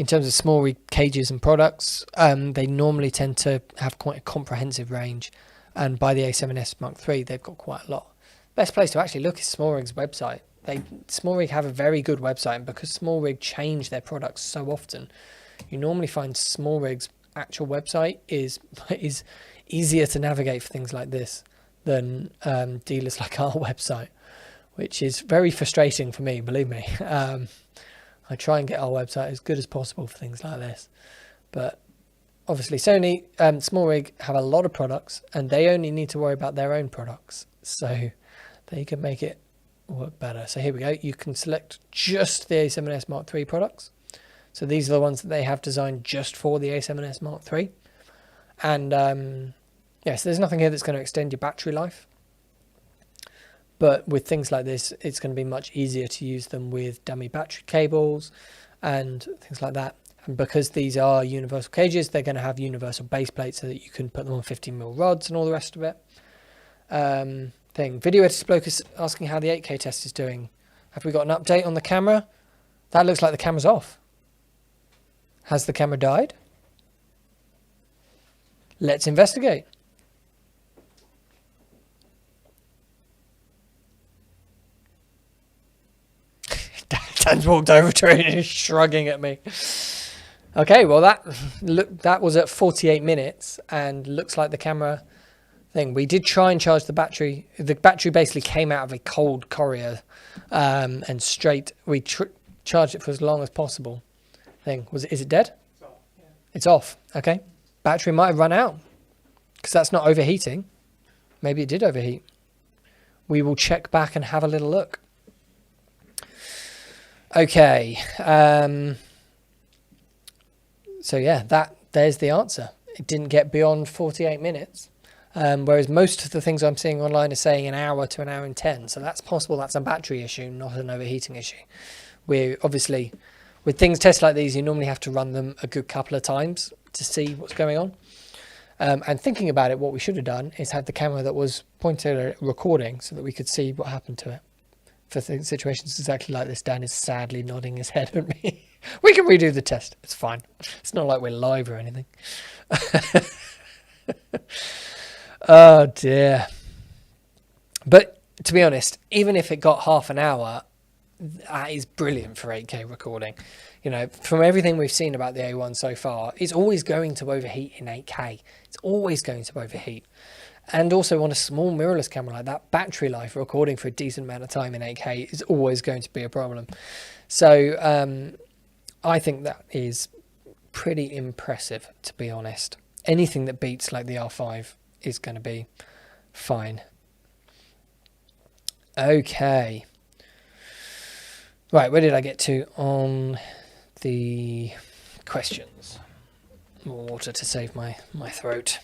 terms of small rig cages and products, they normally tend to have quite a comprehensive range. And by the A7S Mark III, they've got quite a lot. Best place to actually look is Small Rig's website. Small Rig have a very good website, and because Small Rig change their products so often, you normally find SmallRig's actual website is easier to navigate for things like this than dealers like our website, which is very frustrating for me, believe me. I try and get our website as good as possible for things like this, but obviously Sony, SmallRig have a lot of products, and they only need to worry about their own products, so they can make it work better. So here we go. You can select just the A7S Mark III products. So these are the ones that they have designed just for the A7S Mark III. And yes, there's nothing here that's going to extend your battery life. But with things like this, it's going to be much easier to use them with dummy battery cables and things like that. And because these are universal cages, they're going to have universal base plates so that you can put them on 15mm rods and all the rest of it. Video editor bloke is asking how the 8K test is doing. Have we got an update on the camera? That looks like the camera's off. Has the camera died? Let's investigate. Dan's walked over to it and is shrugging at me. Okay, well that was at 48 minutes and looks like the camera thing. We did try and charge the battery. The battery basically came out of a cold corridor and straight. We charged it for as long as possible. Is it dead? It's off. Yeah. It's off. Okay. Battery might have run out because that's not overheating. Maybe it did overheat. We will check back and have a little look. Okay. So yeah, there's the answer. It didn't get beyond 48 minutes. Whereas most of the things I'm seeing online are saying an hour to an hour and 10. So that's possible. That's a battery issue, not an overheating issue. We're obviously, with things tested like these, you normally have to run them a good couple of times to see what's going on. And thinking about it, what we should have done is had the camera that was pointed at recording so that we could see what happened to it. For situations exactly like this, Dan is sadly nodding his head at me. We can redo the test. It's fine. It's not like we're live or anything. Oh dear. But to be honest, even if it got half an hour, that is brilliant for 8K recording. You know, from everything we've seen about the A1 so far, it's always going to overheat in 8K. It's always going to overheat. And also on a small mirrorless camera like that, battery life recording for a decent amount of time in 8K is always going to be a problem. So I think that is pretty impressive, to be honest. Anything that beats like the R5 is going to be fine. Okay. Right, where did I get to on the questions? More water to save my throat.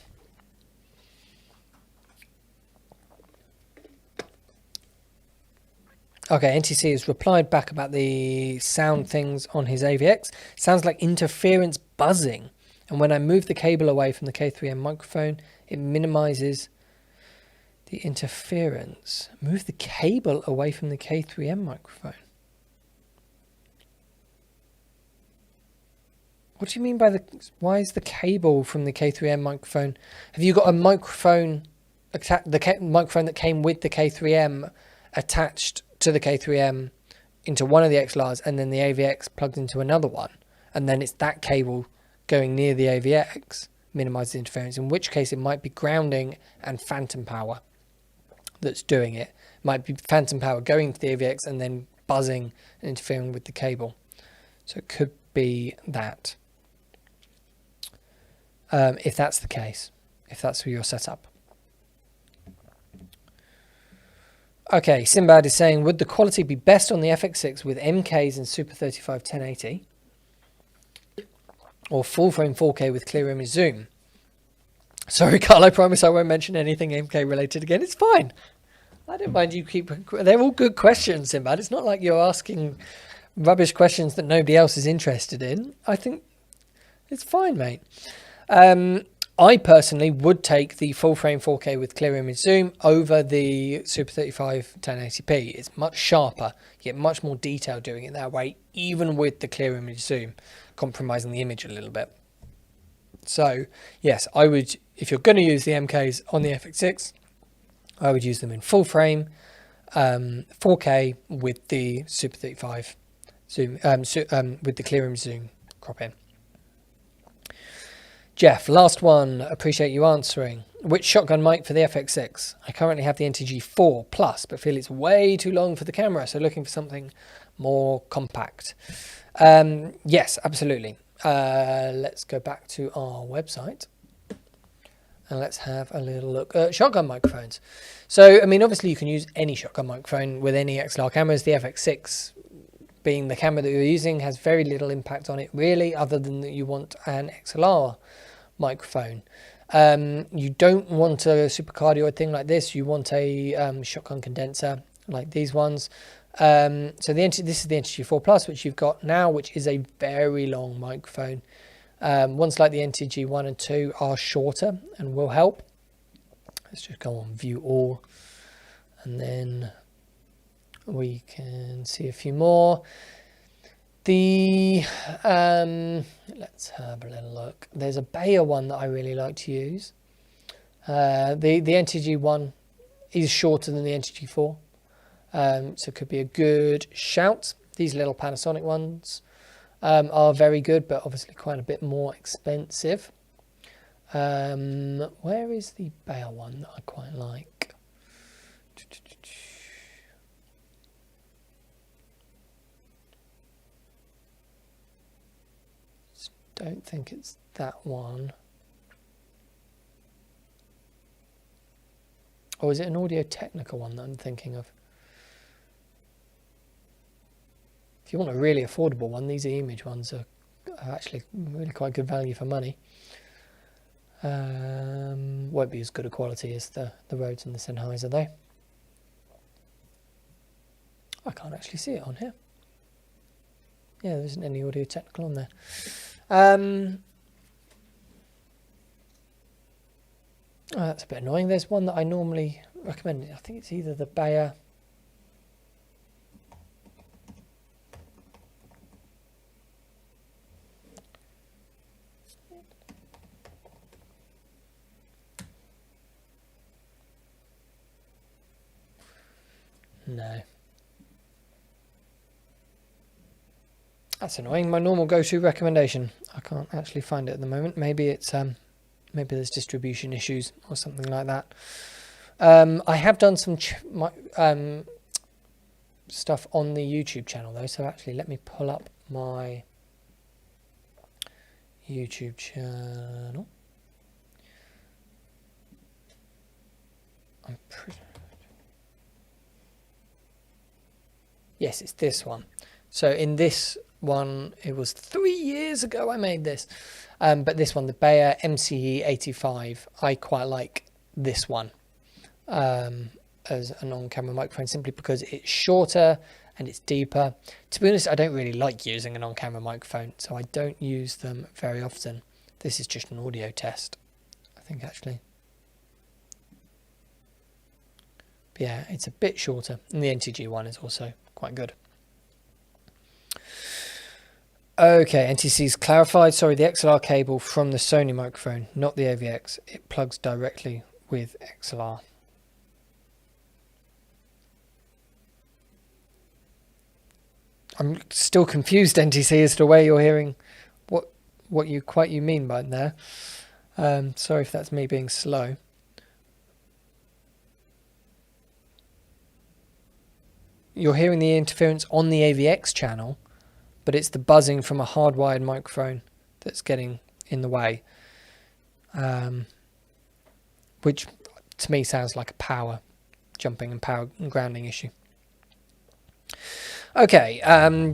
Okay, NTC has replied back about the sound things on his AVX. Sounds like interference buzzing. And when I move the cable away from the K3M microphone, it minimizes the interference. Move the cable away from the K3M microphone. What do you mean by why is the cable from the K3M microphone? Have you got a microphone, the microphone that came with the K3M attached to the K3M into one of the XLRs and then the AVX plugged into another one? And then it's that cable going near the AVX minimizes interference, in which case it might be grounding and phantom power that's doing it. It might be phantom power going to the AVX and then buzzing and interfering with the cable. So it could be that. If that's the case, if that's your setup. Okay, Sinbad is saying, would the quality be best on the FX6 with MKs and Super 35 1080? Or full frame 4K with clear image zoom? Sorry, Carl, I promise I won't mention anything MK related again. It's fine. I don't mind you keep... They're all good questions, Sinbad. It's not like you're asking rubbish questions that nobody else is interested in. I think it's fine, mate. I personally would take the full frame 4K with clear image zoom over the Super 35 1080p. It's much sharper. You get much more detail doing it that way, even with the clear image zoom, compromising the image a little bit. So, yes, I would, if you're going to use the MKs on the FX6, I would use them in full frame, 4K with the Super 35 zoom, with the clear image zoom crop in. Jeff, last one. Appreciate you answering. Which shotgun mic for the FX6? I currently have the NTG4 Plus, but feel it's way too long for the camera, so looking for something more compact. Yes, absolutely. Let's go back to our website and let's have a little look at shotgun microphones. So, I mean, obviously you can use any shotgun microphone with any XLR cameras. The FX6, being the camera that you're using, has very little impact on it really, other than that you want an XLR microphone. You don't want a supercardioid thing like this. You want a shotgun condenser like these ones. So this is the NTG4 Plus, which you've got now, which is a very long microphone. Ones like the NTG 1 and 2 are shorter and will help. Let's just go on view all, and then we can see a few more. The let's have a little look. There's a Bayer one that I really like to use. The NTG 1 is shorter than the NTG 4, so it could be a good shout. These little Panasonic ones are very good, but obviously quite a bit more expensive. Where is the Bayer one that I quite like? Don't think it's that one. Or is it an Audio Technica one that I'm thinking of? If you want a really affordable one, these image ones are actually really quite good value for money. Won't be as good a quality as the Rhodes and the Sennheiser though. I can't actually see it on here. Yeah, there isn't any Audio Technica on there. Oh, that's a bit annoying. There's one that I normally recommend. I think it's either the Bayer. No. That's annoying. My normal go-to recommendation. I can't actually find it at the moment. Maybe it's maybe there's distribution issues or something like that. I have done some stuff on the YouTube channel though. So actually, let me pull up my YouTube channel. Yes, it's this one. So in this one, it was 3 years ago I made this, but this one, the Bayer MCE 85, I quite like this one as an on-camera microphone, simply because it's shorter and it's deeper. To be honest, I don't really like using an on-camera microphone, so I don't use them very often. This is just an audio test, I think, actually. But yeah, it's a bit shorter, and the NTG one is also quite good. Okay, NTC's clarified. Sorry, the XLR cable from the Sony microphone, not the AVX. It plugs directly with XLR. I'm still confused, NTC, as to where you're hearing what you mean by there. Sorry if that's me being slow. You're hearing the interference on the AVX channel, but it's the buzzing from a hardwired microphone that's getting in the way, which to me sounds like a power jumping and power and grounding issue. Okay,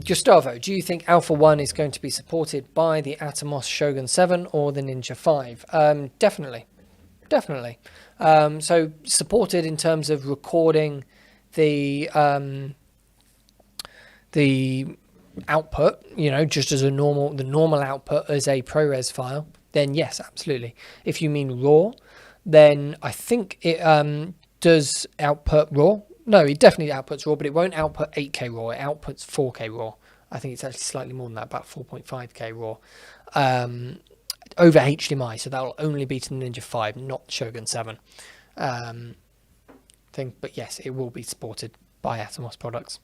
Gustavo, do you think Alpha 1 is going to be supported by the Atomos Shogun 7 or the Ninja 5? Definitely. So supported in terms of recording the output, you know, just as the normal output as a ProRes file, then yes, absolutely. If you mean RAW, then I think it does output RAW. No, it definitely outputs RAW, but it won't output 8K RAW. It outputs 4K RAW. I think it's actually slightly more than that, about 4.5K RAW over HDMI. So that will only be to the Ninja 5, not Shogun 7 thing. But yes, it will be supported by Atomos products.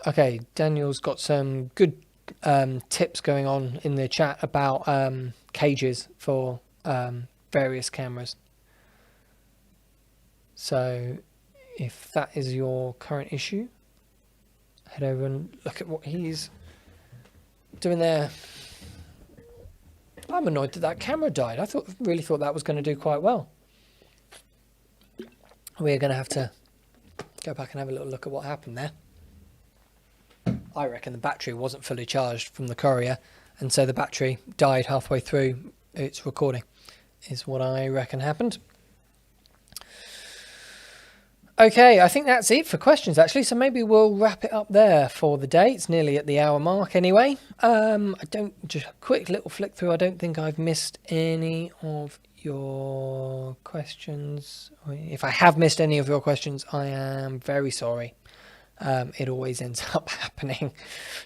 Okay, Daniel's got some good tips going on in the chat about cages for various cameras. So if that is your current issue, head over and look at what he's doing there. I'm annoyed that camera died. I really thought that was going to do quite well. We're going to have to go back and have a little look at what happened there. I reckon the battery wasn't fully charged from the courier, and so the battery died halfway through its recording, is what I reckon happened. Okay, I think that's it for questions, actually, so maybe we'll wrap it up there for the day. It's nearly at the hour mark anyway. Just a quick little flick through. I don't think I've missed any of your questions. If I have missed any of your questions, I am very sorry. It always ends up happening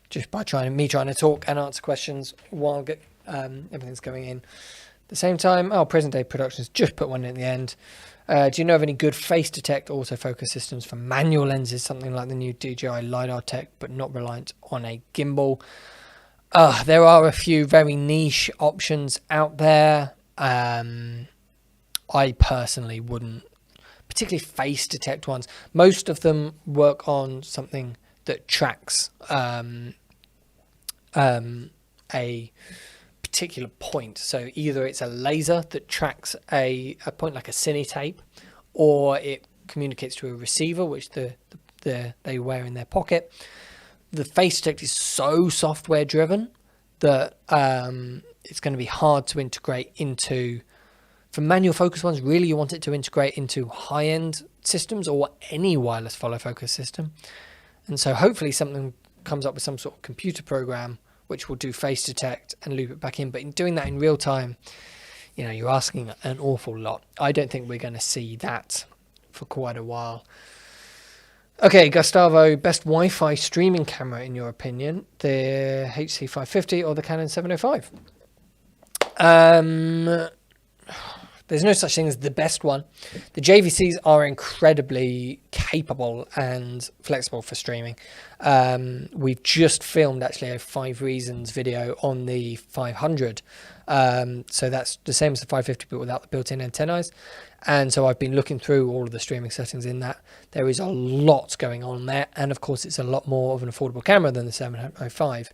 just by trying to talk and answer questions while everything's going in. At the same time, Present Day Productions just put one in at the end. Do you know of any good face detect autofocus systems for manual lenses, something like the new DJI LiDAR tech, but not reliant on a gimbal? There are a few very niche options out there. I personally wouldn't, particularly face detect ones. Most of them work on something that tracks a particular point. So either it's a laser that tracks a point like a cine tape, or it communicates to a receiver which they wear in their pocket. The face detect is so software driven that it's going to be hard to integrate into. For manual focus ones, really you want it to integrate into high-end systems or any wireless follow focus system. And so hopefully something comes up with some sort of computer program which will do face detect and loop it back in. But in doing that in real time, you're asking an awful lot. I don't think we're going to see that for quite a while. Okay, Gustavo, best Wi-Fi streaming camera in your opinion, the HC550 or the Canon 705? There's no such thing as the best one. The JVCs are incredibly capable and flexible for streaming. We've just filmed actually a 5 reasons video on the 500. So that's the same as the 550 but without the built-in antennae. And so I've been looking through all of the streaming settings in that. There is a lot going on there. And of course it's a lot more of an affordable camera than the 705.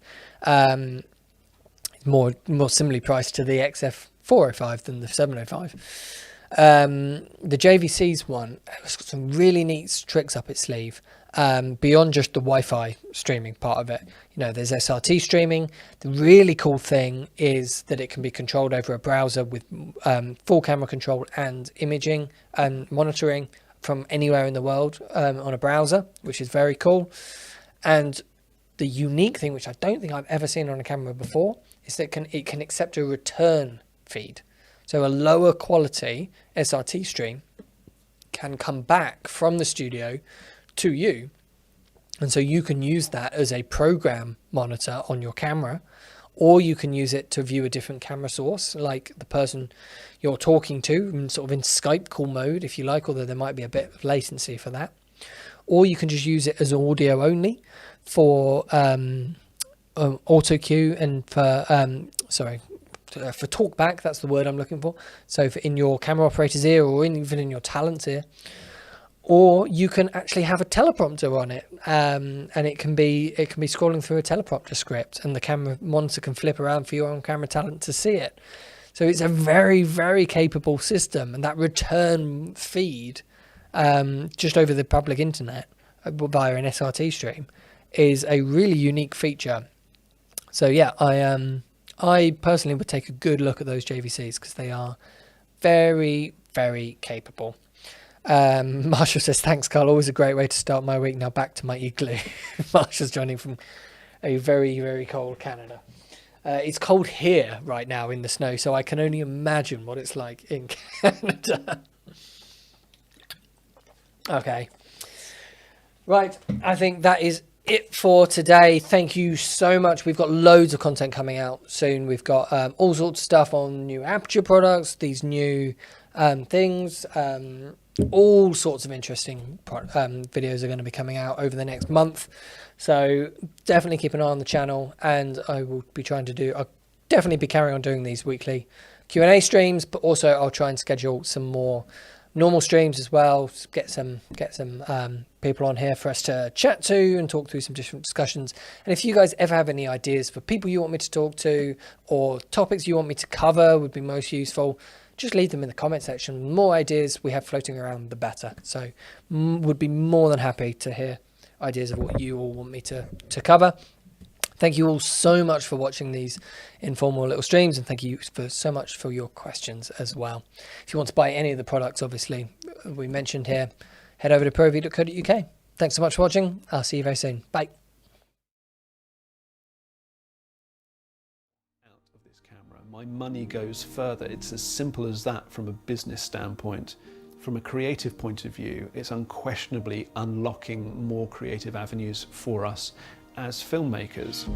More similarly priced to the XF405 than the 705. The JVC's one has got some really neat tricks up its sleeve, beyond just the Wi-Fi streaming part of it. There's SRT streaming. The really cool thing is that it can be controlled over a browser with full camera control and imaging and monitoring from anywhere in the world on a browser, which is very cool. And the unique thing, which I don't think I've ever seen on a camera before, is that it can accept a return feed. So a lower quality SRT stream can come back from the studio to you. And so you can use that as a program monitor on your camera, or you can use it to view a different camera source, like the person you're talking to, sort of in Skype call mode, if you like, although there might be a bit of latency for that. Or you can just use it as audio only for auto cue and for talkback. That's the word I'm looking for. So in your camera operator's ear, or even in your talent's ear. Or you can actually have a teleprompter on it, and it can be scrolling through a teleprompter script, and the camera monitor can flip around for your own camera talent to see it. So it's a very, very capable system, and that return feed just over the public internet via an SRT stream is a really unique feature. So yeah, I personally would take a good look at those JVCs because they are very, very capable. Marshall says, thanks, Carl. Always a great way to start my week. Now back to my igloo. Marshall's joining from a very, very cold Canada. It's cold here right now in the snow, so I can only imagine what it's like in Canada. Okay. Right. I think that is it for today. Thank you so much. We've got loads of content coming out soon. We've got all sorts of stuff on new Aperture products, these new things. All sorts of interesting videos are going to be coming out over the next month. So definitely keep an eye on the channel, and I will be I'll definitely be carrying on doing these weekly Q&A streams, but also I'll try and schedule some more normal streams as well. Get some people on here for us to chat to and talk through some different discussions. And if you guys ever have any ideas for people you want me to talk to or topics you want me to cover would be most useful, just leave them in the comment section. The more ideas we have floating around, the better. So would be more than happy to hear ideas of what you all want me to cover. Thank you all so much for watching these informal little streams, and thank you so much for your questions as well. If you want to buy any of the products, obviously, we mentioned here, head over to proav.co.uk. Thanks so much for watching. I'll see you very soon. Bye. Out of this camera, my money goes further. It's as simple as that from a business standpoint. From a creative point of view, it's unquestionably unlocking more creative avenues for us as filmmakers.